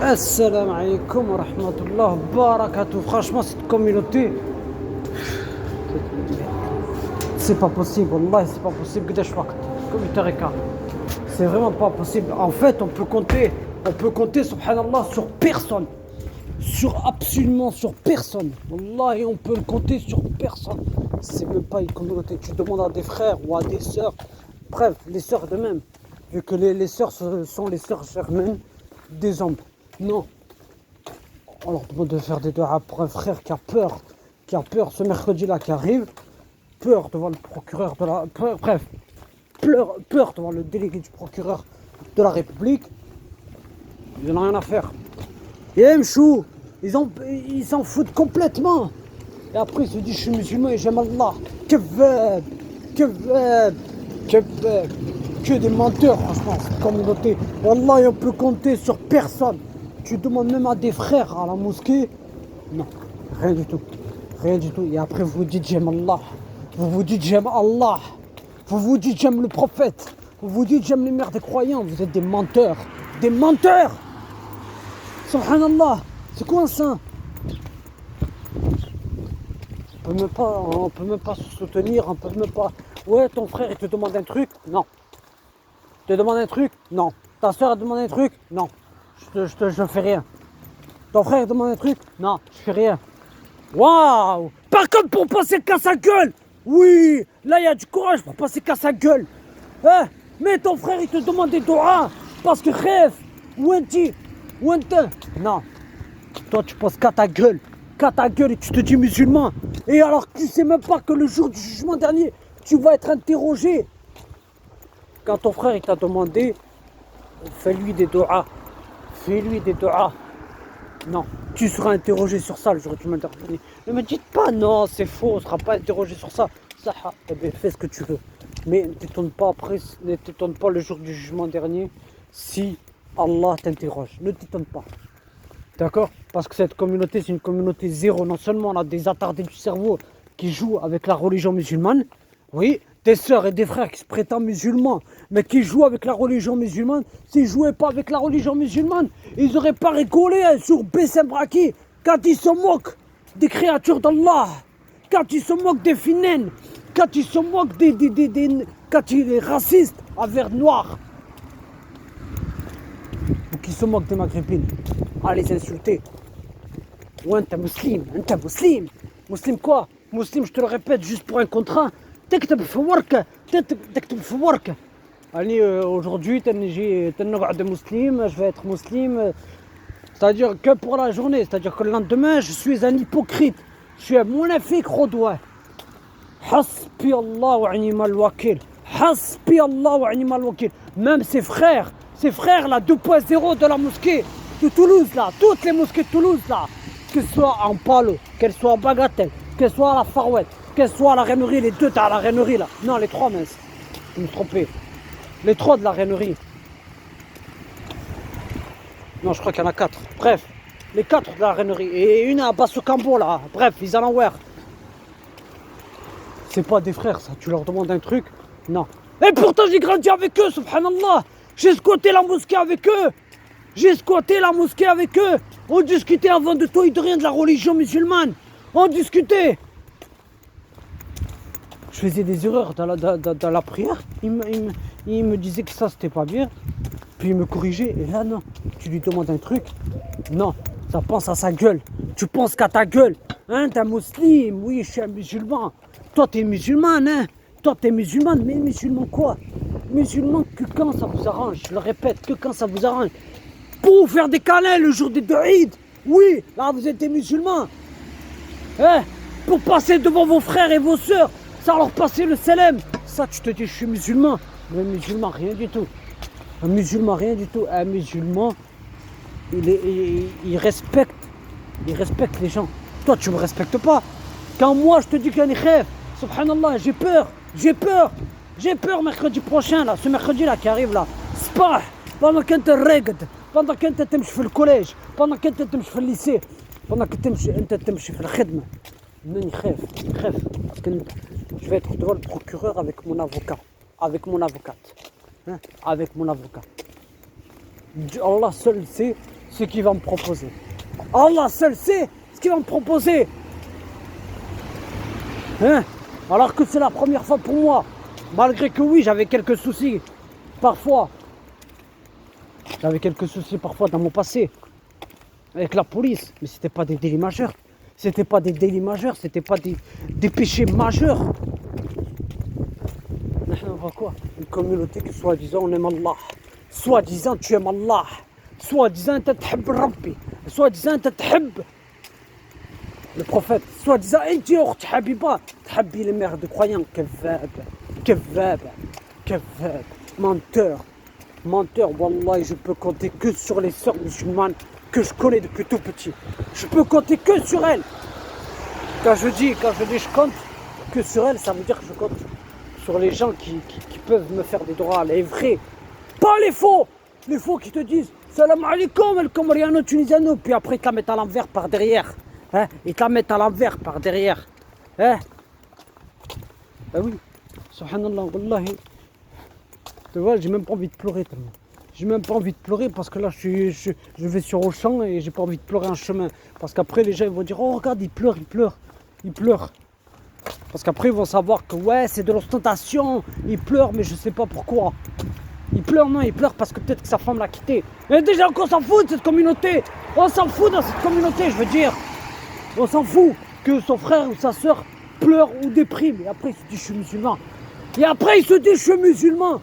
Assalamu alaikum wa rahmatullah wa barakatuh. Franchement, cette communauté, c'est pas possible. Wallah, c'est pas possible. Communauté Reka. C'est vraiment pas possible. En fait, on peut compter, subhanallah, sur personne. Absolument sur personne. Wallah, et on peut le compter sur personne. C'est même pas une communauté. Tu demandes à des frères ou à des sœurs. Bref, les sœurs de même. Vu que les sœurs sont les sœurs germaines des hommes. Non. On leur demande de faire des doigts pour un frère qui a peur ce mercredi-là qui arrive. Peur devant le procureur de la... Bref. Peur devant le délégué du procureur de la République. Ils n'en ont rien à faire. Et Mchou, ils s'en foutent complètement. Et après, ils se disent, je suis musulman et j'aime Allah. Que des menteurs, franchement, cette communauté. Wallah, on peut compter sur personne. Tu demandes même à des frères à la mosquée. Non, rien du tout. Rien du tout. Et après, vous vous dites, j'aime Allah. Vous vous dites, j'aime Allah. Vous vous dites, j'aime le prophète. Vous vous dites, j'aime les mères des croyants. Vous êtes des menteurs. Des menteurs. Subhanallah. C'est quoi ça? On peut même pas se soutenir. On peut même pas... Ouais, ton frère, il te demande un truc. Non. Te demande un truc? Non. Ta soeur a demandé un truc? Non. Je fais rien. Ton frère demande un truc? Non, je fais rien. Waouh! Par contre, pour passer qu'à sa gueule! Oui! Là, il y a du courage pour passer qu'à sa gueule. Hein? Mais ton frère, il te demande des doigts parce que rêve. Ou un non. Toi, tu passes qu'à ta gueule. Qu'à ta gueule et tu te dis musulman. Et alors que tu sais même pas que le jour du jugement dernier, tu vas être interrogé. Quand ton frère, il t'a demandé, fais-lui des doigts. Fais-lui des doigts. Non, tu seras interrogé sur ça le jour où tu m'interroges. Ne me dites pas non, c'est faux, on ne sera pas interrogé sur ça. Ça, eh bien, fais ce que tu veux. Mais ne t'étonne pas après, ne t'étonne pas le jour du jugement dernier si Allah t'interroge. Ne t'étonne pas. D'accord? Parce que cette communauté, c'est une communauté zéro. Non seulement on a des attardés du cerveau qui jouent avec la religion musulmane, oui, des sœurs et des frères qui se prétendent musulmans, mais qui jouent avec la religion musulmane. S'ils ne jouaient pas avec la religion musulmane, ils n'auraient pas rigolé sur Bessem Braki quand ils se moquent des créatures d'Allah, quand ils se moquent des finènes, quand ils se moquent quand ils sont racistes envers noirs, ou qui se moquent des maghrébines, à les insulter. Ou un musulman, musulman quoi? Musulman, je te le répète, juste pour un contrat. تكتب في ورقة تكتب في ورقة يعني aujourd'hui تنقعد مسلم je vais être musulman, c'est-à-dire que pour la journée, c'est-à-dire que le lendemain je suis un hypocrite, je suis un munafiq khudwa. Hasbi Allah wa ni'mal wakil. Hasbi Allah wa ni'mal wakil. Même ses frères là 2.0 de la mosquée de Toulouse là, toutes les mosquées de Toulouse là, que ce soit en Palo, qu'elles soient en Bagatelle, qu'elles soient à la Farouette, qu'elle soit à la Rainerie, les deux, t'as à la Rainerie là. Non, les trois, mince. Je me suis trompé. Les trois de la Rainerie. Non, je crois qu'il y en a quatre. Bref, les quatre de la Rainerie. Et une à Basso-Cambo là. Bref, ils en ont ouvert. C'est pas des frères ça. Tu leur demandes un truc? Non. Et pourtant, j'ai grandi avec eux, subhanallah. J'ai squatté la mosquée avec eux. On discutait avant de tout et de rien de la religion musulmane. On discutait. Je faisais des erreurs dans la prière. Il me disait que ça, c'était pas bien. Puis il me corrigeait. Et là, non. Tu lui demandes un truc. Non. Ça pense à sa gueule. Tu penses qu'à ta gueule. Hein, t'es un musulman. Oui, je suis un musulman. Toi, t'es musulmane, hein. Toi, t'es musulmane. Mais musulman quoi? Musulman que quand ça vous arrange. Je le répète, que quand ça vous arrange. Pour vous faire des câlins le jour des deux Eid. Oui, là, vous êtes des musulmans. Hein? Pour passer devant vos frères et vos sœurs. Ça leur passer le salam. Ça, tu te dis, je suis musulman. Mais musulman, rien du tout. Un musulman, rien du tout. Un musulman, il respecte les gens. Toi, tu me respectes pas. Quand moi, je te dis qu'il y a une rêve, subhanallah, j'ai peur mercredi prochain, là, ce mercredi-là qui arrive là. Spah, pendant que tu regardes, pendant que tu تمشي في الكوليج, pendant que tu تمشي في lycée, pendant que tu تمشي في الخدمة. Non, crève, parce que je vais être devant le procureur avec mon avocat, avec mon avocate. hein, avec mon avocat. Allah seul sait ce qu'il va me proposer. Allah seul sait ce qu'il va me proposer. Hein? Alors que c'est la première fois pour moi. Malgré que oui, j'avais quelques soucis. Parfois. J'avais quelques soucis parfois dans mon passé. Avec la police. Mais c'était pas des délits majeurs. C'était pas des délits majeurs. C'était pas des péchés majeurs. On voit quoi? Une communauté que soi-disant on aime Allah. Soi-disant tu aimes Allah. Soi-disant tu t'hib Rabbi. Soi-disant tu t'hib le prophète. Soi-disant tu habiba. T'habi les mères de croyants. Kevab. Kevab. Kevab. Menteur. Menteur. Wallah, je peux compter que sur les sœurs musulmanes que je connais depuis tout petit. Je peux compter que sur elles. Quand je dis je compte que sur elles, ça veut dire que je compte sur les gens qui peuvent me faire des droits, les vrais. Pas les faux. Les faux qui te disent salam alaikum, el comoriano tunisiano, puis après ils te la mettent à l'envers par derrière. Hein? Ils te la mettent à l'envers par derrière. Hein? Ah oui, subhanallah, wallahi. Tu vois, j'ai même pas envie de pleurer tellement. J'ai même pas envie de pleurer parce que là je vais sur Auchan et j'ai pas envie de pleurer en chemin. Parce qu'après les gens ils vont dire oh regarde il pleure, il pleure, il pleure. Parce qu'après ils vont savoir que ouais c'est de l'ostentation, il pleure mais je sais pas pourquoi. Il pleure, non, il pleure parce que peut-être que sa femme l'a quitté. Et déjà qu'on s'en fout de cette communauté. On s'en fout dans cette communauté, je veux dire. On s'en fout que son frère ou sa soeur pleure ou déprime. Et après il se dit je suis musulman. Et après il se dit je suis musulman.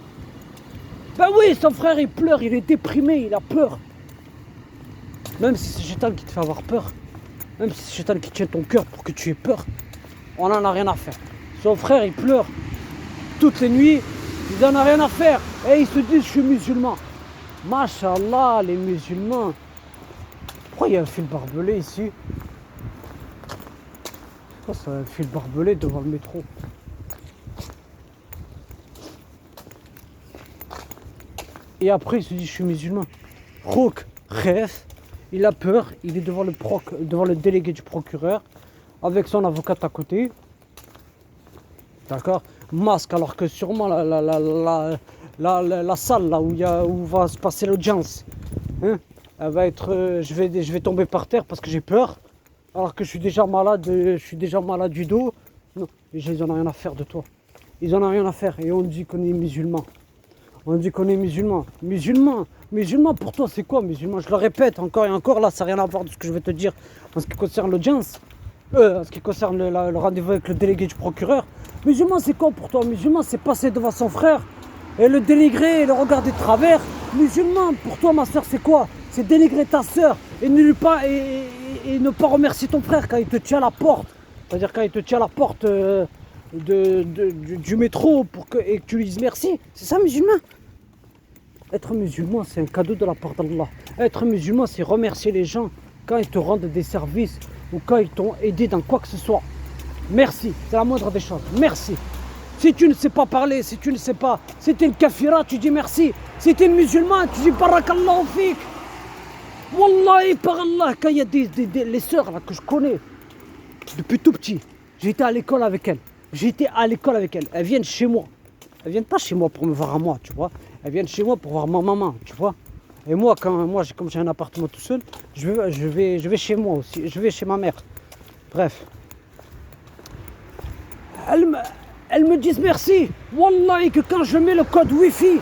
Ben oui, son frère il pleure, il est déprimé, il a peur. Même si c'est Shaitan qui te fait avoir peur. Même si c'est Shaitan qui tient ton cœur pour que tu aies peur. On n'en a rien à faire. Son frère il pleure toutes les nuits. Ils n'en ont rien à faire. Et ils se disent je suis musulman. Masha'Allah, les musulmans. Pourquoi il y a un fil barbelé ici? Pourquoi ça un fil barbelé devant le métro? Et après il se dit je suis musulman. Rouk, rêve, il a peur, il est devant le délégué du procureur, avec son avocat à côté. D'accord? Masque, alors que sûrement la salle là où va se passer l'audience, hein, elle va être, je vais tomber par terre parce que j'ai peur, alors que je suis déjà malade du dos. Non, les gens ils en ont rien à faire de toi. Ils en ont rien à faire et on dit qu'on est musulman. On dit qu'on est musulman. Musulman pour toi c'est quoi musulman? Je le répète encore et encore, là ça n'a rien à voir de ce que je vais te dire en ce qui concerne l'audience. En ce qui concerne le rendez-vous avec le délégué du procureur. Musulman c'est quoi pour toi? Musulman c'est passer devant son frère et le dénigrer et le regarder de travers. Musulman pour toi ma soeur c'est quoi? C'est dénigrer ta soeur et ne pas remercier ton frère quand il te tient à la porte. C'est-à-dire quand il te tient à la porte du métro et que tu lui dises merci. C'est ça musulman? Être musulman c'est un cadeau de la part d'Allah. Être musulman c'est remercier les gens quand ils te rendent des services ou quand ils t'ont aidé dans quoi que ce soit. Merci, c'est la moindre des choses. Merci. Si tu ne sais pas parler, si tu ne sais pas, si tu es une kafira, tu dis merci. Si tu es une musulman, tu dis barakallahu fik. Wallahi, par Allah, quand il y a les sœurs là, que je connais depuis tout petit, j'ai été à l'école avec elles. Elles viennent chez moi. Elles viennent pas chez moi pour me voir à moi, tu vois. Elles viennent chez moi pour voir ma maman, tu vois. Et moi, comme j'ai un appartement tout seul, je vais chez moi aussi. Je vais chez ma mère. Bref. Elles me disent merci. Wallahi que quand je mets le code Wi-Fi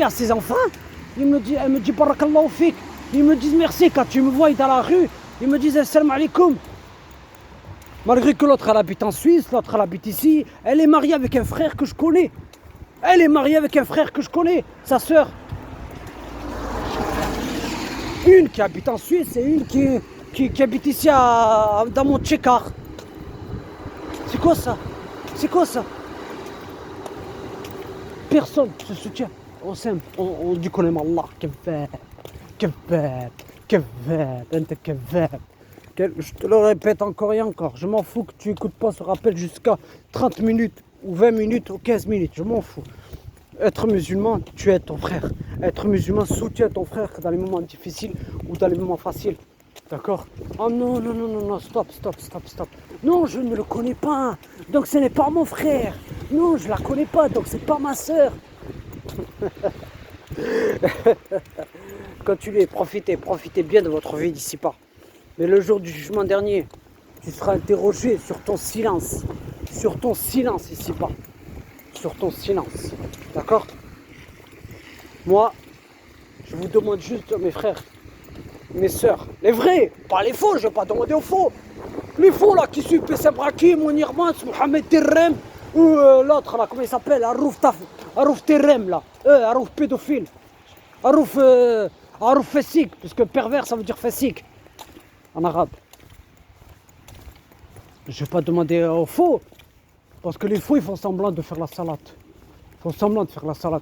à ses enfants, elle me dit barakallahu fik. Ils me disent merci quand tu me vois dans la rue. Ils me disent salam alaikum. Malgré que l'autre elle habite en Suisse, l'autre elle habite ici. Elle est mariée avec un frère que je connais. Sa sœur. Une qui habite en Suisse et une qui habite ici dans mon tchékar. C'est quoi ça? Personne se soutient. On s'aime. On dit qu'on aime Allah. Kevab. Je te le répète encore et encore. Je m'en fous que tu écoutes pas ce rappel jusqu'à 30 minutes ou 20 minutes ou 15 minutes. Je m'en fous. Être musulman, tu aides ton frère. Être musulman, soutiens ton frère dans les moments difficiles ou dans les moments faciles. D'accord? Oh non, stop. Non, je ne le connais pas. Donc ce n'est pas mon frère. Non, je la connais pas. Donc c'est pas ma soeur. Continuez, profitez bien de votre vie d'ici-bas. Mais le jour du jugement dernier, tu seras interrogé sur ton silence ici-bas, sur ton silence. D'accord? Moi, je vous demande juste, mes frères, mes sœurs, les vrais, pas les faux, je vais pas demander aux faux. Les faux là qui suivent Pessem Braki, Mounir Mans, Mohamed Terrem, ou l'autre là, comment il s'appelle, Arouf Terrem là, Arouf pédophile, Arouf Fessik, parce que pervers ça veut dire Fessik en arabe. Je vais pas demander aux faux, parce que les faux ils font semblant de faire la salade.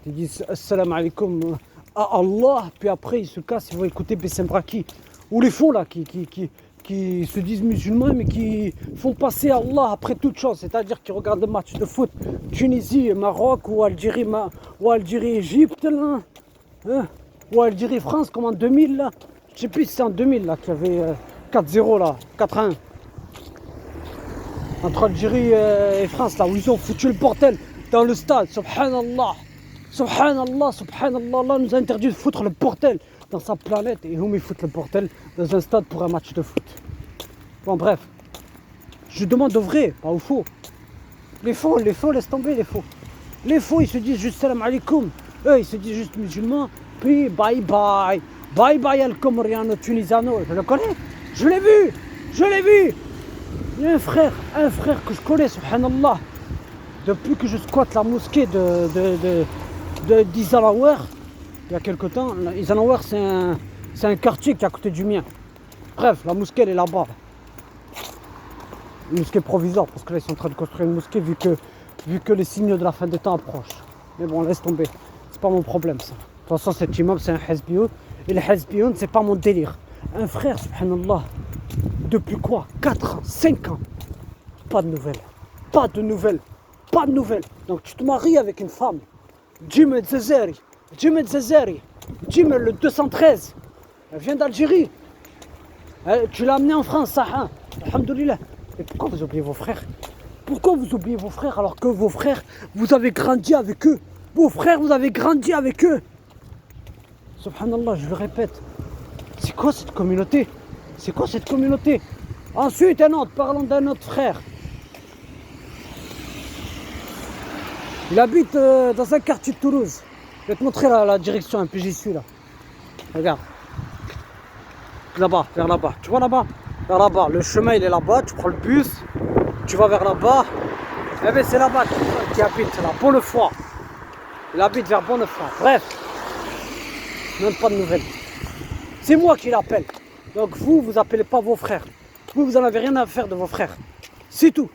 Ils disent Assalamu alaikum à Allah, puis après ils se cassent, ils vont écouter Bessem Braki. Ou les faux là qui se disent musulmans mais qui font passer Allah après toute chose, c'est-à-dire qu'ils regardent le match de foot Tunisie, Maroc ou Algérie-Égypte là, hein, ou Algérie-France comme en 2000 là. Je sais plus si c'est en 2000 là qu'il y avait 4-0 là, 4-1 entre Algérie et France là où ils ont foutu le bordel dans le stade. Subhanallah, Allah nous a interdit de foutre le bordel dans sa planète et où ils foutent le bordel dans un stade pour un match de foot. Bon bref, je demande au vrai, pas aux faux. Les faux, laisse tomber les faux. Les faux, ils se disent juste salam alaikum. Eux, ils se disent juste musulmans. Puis bye bye. Bye bye al-Comoriano Tunisano. Je le connais. Je l'ai vu. Il y a un frère que je connais, subhanallah. Depuis que je squatte la mosquée d'Izalawer, il y a quelque temps, Izalawer c'est un quartier qui est à côté du mien. Bref, la mosquée elle est là-bas. Une mosquée provisoire, parce que là ils sont en train de construire une mosquée vu que les signes de la fin des temps approchent. Mais bon, laisse tomber, c'est pas mon problème ça. De toute façon cet imam c'est un hezbioun, et le hezbioun c'est pas mon délire. Un frère, subhanallah, depuis quoi 4 ans, 5 ans, pas de nouvelles. Donc tu te maries avec une femme, Jim Zazari, Jim le 213, elle vient d'Algérie. Tu l'as amenée en France, ça, hein, alhamdoulilah. Et pourquoi vous oubliez vos frères alors que vos frères, vous avez grandi avec eux. Subhanallah, je le répète. C'est quoi cette communauté? Ensuite, parlons d'un autre frère. Il habite dans un quartier de Toulouse. Je vais te montrer la direction, un peu j'y suis là. Regarde. Là-bas, vers là-bas. Tu vois là-bas? Vers là-bas. Le chemin il est là-bas, tu prends le bus, tu vas vers là-bas. Eh bien c'est là-bas qui habite là, Bonnefoy. Il habite vers Bonnefoy. Bref. Même pas de nouvelles. C'est moi qui l'appelle. Donc vous appelez pas vos frères. Vous en avez rien à faire de vos frères. C'est tout.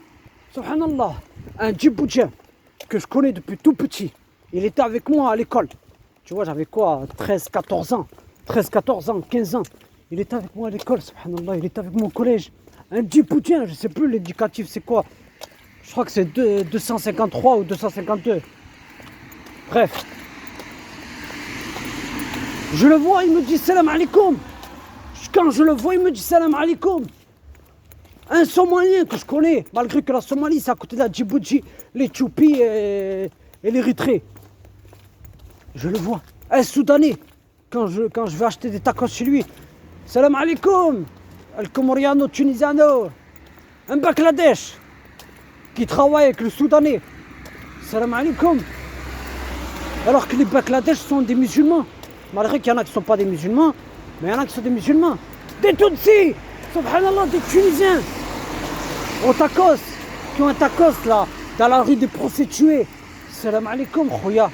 Subhanallah. Un Djiboutien que je connais depuis tout petit. Il était avec moi à l'école. Tu vois, j'avais quoi, 14 ans, 15 ans. Il était avec moi à l'école, subhanallah. Il était avec moi au collège. Un Djiboutien, je sais plus l'éducatif c'est quoi. Je crois que c'est 253 ou 252. Bref. Je le vois, il me dit salam alaikum. Quand je le vois, il me dit salam alaikum. Un Somalien que je connais, malgré que la Somalie c'est à côté de la Djibouti, l'Éthiopie et l'Érythrée. Je le vois. Un Soudanais, quand je vais acheter des tacos chez lui, salam alaikum, al-Comoriano Tunisano. Un Bangladesh qui travaille avec le Soudanais, salam alaikum. Alors que les Bangladesh sont des musulmans, malgré qu'il y en a qui ne sont pas des musulmans, mais il y en a qui sont des musulmans. Des Tutsis, subhanallah, des Tunisiens, au tacos, qui ont un tacos là, dans la rue des prostituées. Salam alaikum, khoya.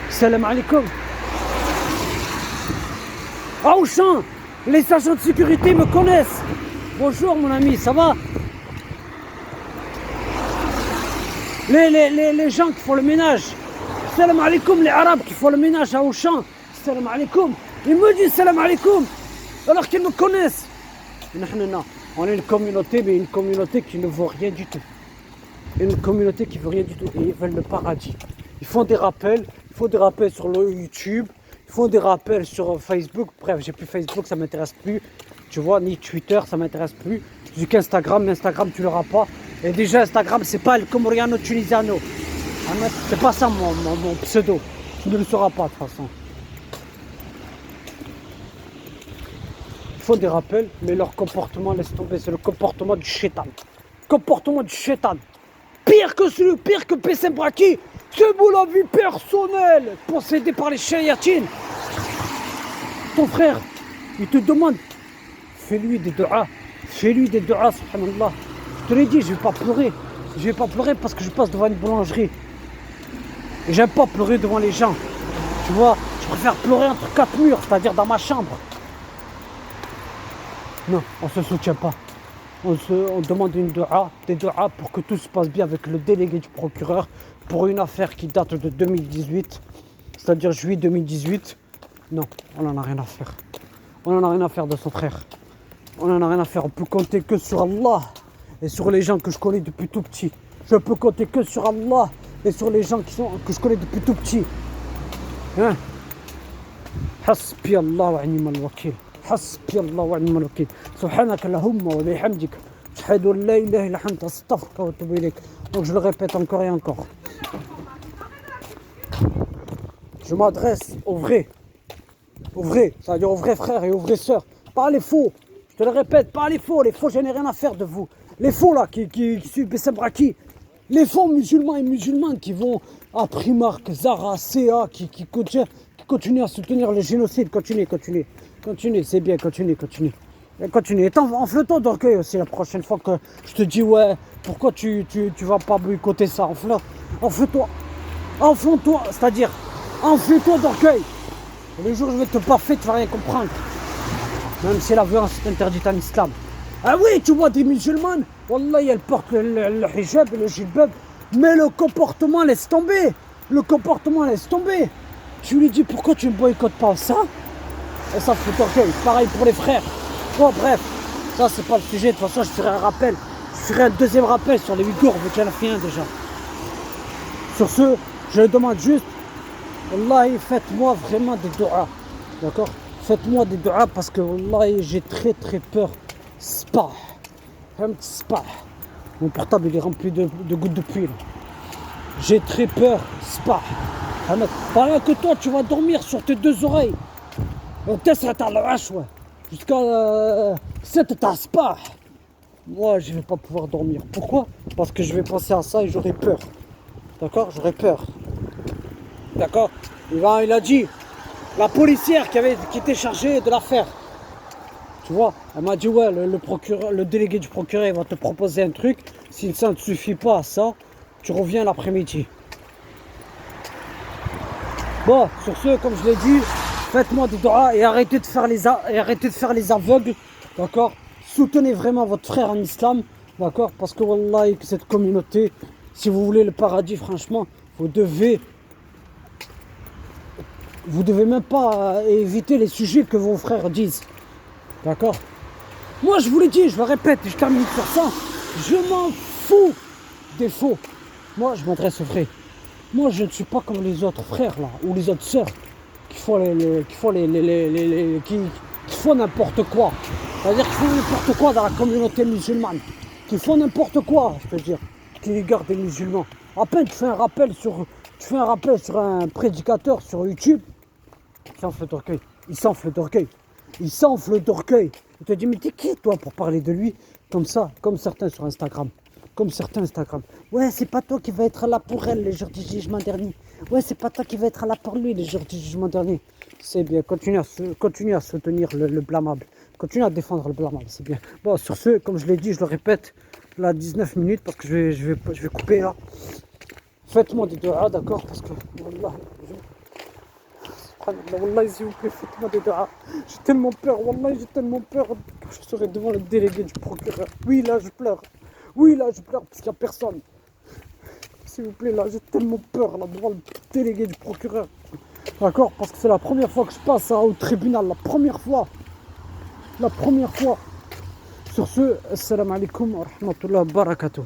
Salam alaikum. À Auchan, les agents de sécurité me connaissent. Bonjour mon ami, ça va? Les gens qui font le ménage. Salam alaikum, les Arabes qui font le ménage à Auchan. Salam alaikum. Ils me disent salam alaikum alors qu'ils me connaissent. Non. On est une communauté, mais une communauté qui ne vaut rien du tout. Une communauté qui ne veut rien du tout. Et ils veulent le paradis. Ils font des rappels. Ils font des rappels sur le YouTube. Ils font des rappels sur Facebook. Bref, j'ai plus Facebook, ça ne m'intéresse plus. Tu vois, ni Twitter, ça ne m'intéresse plus. J'ai qu'Instagram, mais Instagram, tu l'auras pas. Et déjà, Instagram, c'est pas le Comoriano Tunisano. Ahmed, c'est pas ça mon pseudo. Tu ne le sauras pas de toute façon. Ils font des rappels, mais leur comportement, laisse tomber, c'est le comportement du shaitan. Comportement du shaitan. Pire que PC Braki, c'est mon avis personnel, possédé par les shayatines. Ton frère, il te demande, fais-lui des du'as, subhanallah. Je te l'ai dit, je vais pas pleurer. Je vais pas pleurer parce que je passe devant une boulangerie. Et j'aime pas pleurer devant les gens. Tu vois, je préfère pleurer entre quatre murs, c'est-à-dire dans ma chambre. Non, on se soutient pas. On demande des du'as pour que tout se passe bien avec le délégué du procureur pour une affaire qui date de 2018, c'est-à-dire juillet 2018. Non, on en a rien à faire. On en a rien à faire de son frère. On en a rien à faire. On peut compter que sur Allah et sur les gens que je connais depuis tout petit. Je peux compter que sur Allah et sur les gens que je connais depuis tout petit. Hein? Hasbi Allah wa ni'mal wakil. حسبي الله ونعم الوكيل سبحانك اللهم وبحمدك أشهد أن لا إله إلا أنت أستغفرك وأتوب إليك. Donc je le répète encore et encore. Je m'adresse aux vrais, c'est-à-dire aux vrais frères et aux vraies sœurs, pas les faux. Je te le répète, pas les faux, je n'ai rien à faire de vous. Les faux là qui suivent BC Braki, les faux musulmans et musulmanes qui vont à Primark, Zara, CA, qui continuent à soutenir le génocide. Continue, c'est bien, continue. Et enfle-toi d'orgueil aussi la prochaine fois que je te dis ouais, pourquoi tu vas pas boycotter ça, enfle-toi, c'est-à-dire enfle-toi d'orgueil. Et le jour où je vais te baffer, tu vas rien comprendre. Même si la violence est interdite en islam. Ah oui, tu vois des musulmanes, wallah, elles portent le hijab et le jilbab, mais le comportement laisse tomber. Tu lui dis pourquoi tu ne boycottes pas ça? Et ça fout d'orgueil. Pareil pour les frères. Bon, bref, ça c'est pas le sujet. De toute façon, je ferai un rappel. Je ferai un deuxième rappel sur les Ouïghours, vu que j'en ai fait un déjà. Sur ce, je demande juste, wallahi, faites-moi vraiment des du'as. D'accord? Faites-moi des du'as parce que wallahi, j'ai très peur. Spah. Mon portable il est rempli de gouttes de pluie. J'ai très peur. Spah. Pendant que toi, tu vas dormir sur tes deux oreilles. Jusqu'à 7 pas. Moi je vais pas pouvoir dormir. Pourquoi? Parce que je vais penser à ça et j'aurai peur. D'accord? J'aurai peur. D'accord? Il a dit, la policière qui était chargée de l'affaire, tu vois, elle m'a dit ouais, le délégué du procureur il va te proposer un truc. Si ça ne suffit pas à ça, tu reviens l'après-midi. Bon, sur ce, comme je l'ai dit, faites-moi des du'as et arrêtez de faire les aveugles, d'accord? Soutenez vraiment votre frère en islam, d'accord? Parce que wallahi, cette communauté, si vous voulez le paradis, franchement, vous devez même pas éviter les sujets que vos frères disent, d'accord? Moi, je vous l'ai dit, je le répète, je termine sur ça, je m'en fous des faux. Moi, je m'adresse aux vrais. Moi, je ne suis pas comme les autres frères là, ou les autres sœurs. Qui font n'importe quoi. C'est-à-dire qu'ils font n'importe quoi dans la communauté musulmane. Qui font n'importe quoi, je peux dire. Qui gardent les musulmans. À peine tu fais un rappel sur un prédicateur sur YouTube, il s'enfle d'orgueil. Il te dit, mais t'es qui toi pour parler de lui comme ça, comme certains sur Instagram. Ouais, c'est pas toi qui va être là pour elle les jours du jugement dernier. Ouais, c'est pas toi qui va être là pour lui les jours du jugement dernier. C'est bien, continue à soutenir le blâmable. Continue à défendre le blâmable, c'est bien. Bon, sur ce, comme je l'ai dit, je le répète, là 19 minutes parce que je vais couper là. Faites-moi des du'as, d'accord? Parce que, wallah, s'il vous plaît, faites-moi des du'as. J'ai tellement peur que je serai devant le délégué du procureur. Oui, là, je pleure parce qu'il n'y a personne. S'il vous plaît, là, j'ai tellement peur là, devant le délégué du procureur. D'accord? Parce que c'est la première fois que je passe au tribunal. La première fois. Sur ce, assalamu alaikum wa rahmatullahi wa barakatuh.